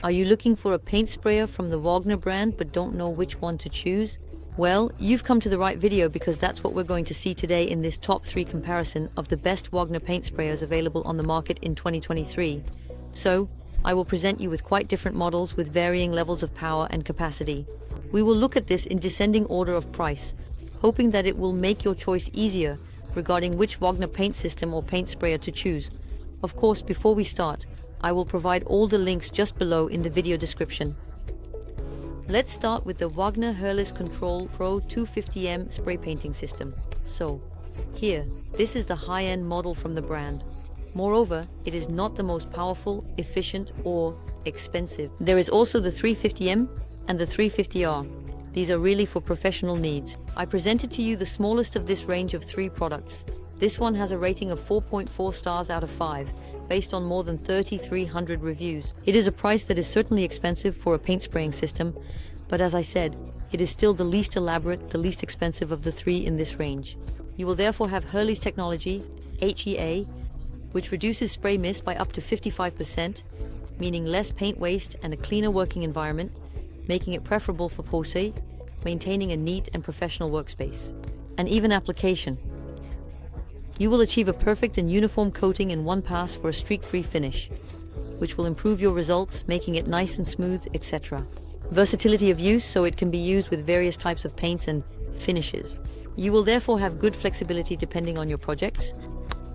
Are you looking for a paint sprayer from the Wagner brand but don't know which one to choose? Well, you've come to the right video because that's what we're going to see today in this top 3 comparison of the best Wagner paint sprayers available on the market in 2023. So, I will present you with quite different models with varying levels of power and capacity. We will look at this in descending order of price, hoping that it will make your choice easier regarding which Wagner paint system or paint sprayer to choose. Of course, before we start, I will provide all the links just below in the video description. Let's start with the Wagner Control Pro 250M spray painting system. So, here, this is the high-end model from the brand. Moreover, it is not the most powerful, efficient, or expensive. There is also the 350M and the 350R. These are really for professional needs. I presented to you the smallest of this range of 3 products. This one has a rating of 4.4 stars out of 5, based on more than 3,300 reviews. It is a price that is certainly expensive for a paint spraying system, but as I said, it is still the least elaborate, the least expensive of the 3 in this range. You will therefore have Hurley's technology, HEA, which reduces spray mist by up to 55%, meaning less paint waste and a cleaner working environment, making it preferable for posé, maintaining a neat and professional workspace. And even application. You will achieve a perfect and uniform coating in one pass for a streak-free finish, which will improve your results, making it nice and smooth, etc. Versatility of use, so it can be used with various types of paints and finishes. You will therefore have good flexibility depending on your projects.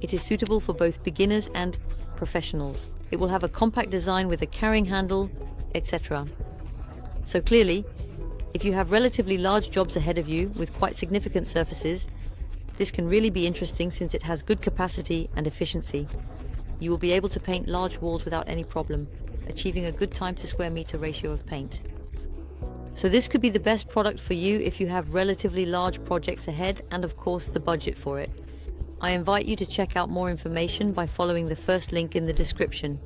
It is suitable for both beginners and professionals. It will have a compact design with a carrying handle, etc. So clearly, if you have relatively large jobs ahead of you with quite significant surfaces, this can really be interesting since it has good capacity and efficiency. You will be able to paint large walls without any problem, achieving a good time to square meter ratio of paint. So this could be the best product for you if you have relatively large projects ahead and of course the budget for it. I invite you to check out more information by following the first link in the description.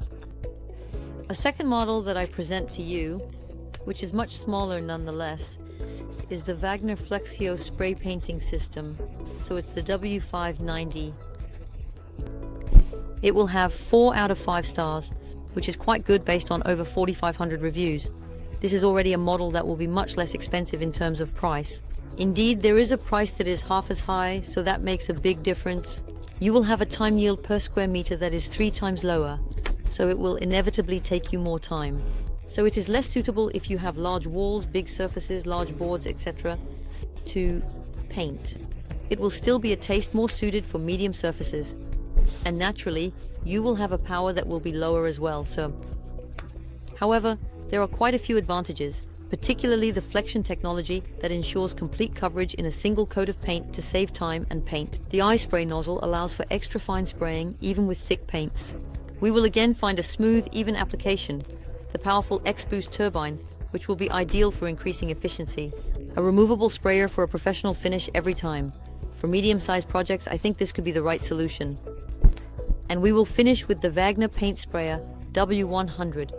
A second model that I present to you, which is much smaller nonetheless, is the Wagner Flexio spray painting system. So it's the W590. It will have 4 out of 5 stars, which is quite good based on over 4,500 reviews. This is already a model that will be much less expensive in terms of price. Indeed, there is a price that is half as high, so that makes a big difference. You will have a time yield per square meter that is 3 times lower, so it will inevitably take you more time. So it is less suitable if you have large walls, big surfaces, large boards, etc. to paint. It will still be a taste more suited for medium surfaces. And naturally, you will have a power that will be lower as well. However, there are quite a few advantages, particularly the flexion technology that ensures complete coverage in a single coat of paint to save time and paint. The eye spray nozzle allows for extra fine spraying even with thick paints. We will again find a smooth, even application. The powerful X-Boost turbine, which will be ideal for increasing efficiency. A removable sprayer for a professional finish every time. For medium-sized projects, I think this could be the right solution. And we will finish with the Wagner paint sprayer W100,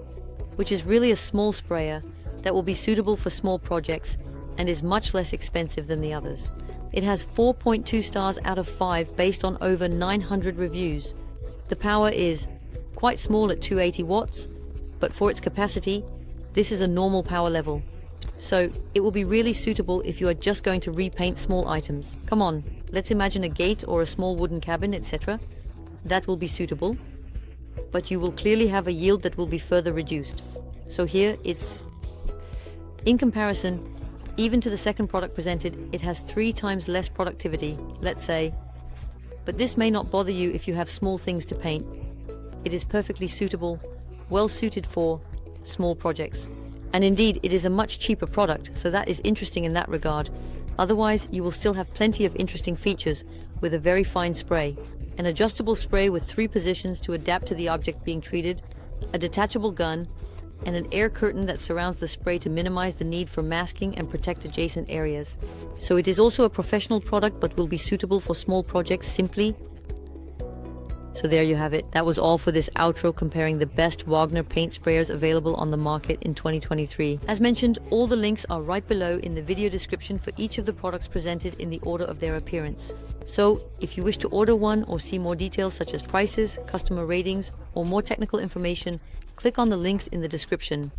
which is really a small sprayer that will be suitable for small projects and is much less expensive than the others. It has 4.2 stars out of 5 based on over 900 reviews. The power is quite small at 280 watts, but for its capacity, this is a normal power level. So it will be really suitable if you are just going to repaint small items. Come on, let's imagine a gate or a small wooden cabin, etc. That will be suitable, but you will clearly have a yield that will be further reduced. So here it's... In comparison, even to the second product presented, it has 3 times less productivity, let's say. But this may not bother you if you have small things to paint. It is perfectly suitable, well suited for small projects. And indeed, it is a much cheaper product, so that is interesting in that regard. Otherwise, you will still have plenty of interesting features with a very fine spray. An adjustable spray with 3 positions to adapt to the object being treated, a detachable gun, and an air curtain that surrounds the spray to minimize the need for masking and protect adjacent areas. So it is also a professional product but will be suitable for small projects simply. So there you have it. That was all for this outro comparing the best Wagner paint sprayers available on the market in 2023. As mentioned, all the links are right below in the video description for each of the products presented in the order of their appearance. So if you wish to order one or see more details such as prices, customer ratings, or more technical information, click on the links in the description.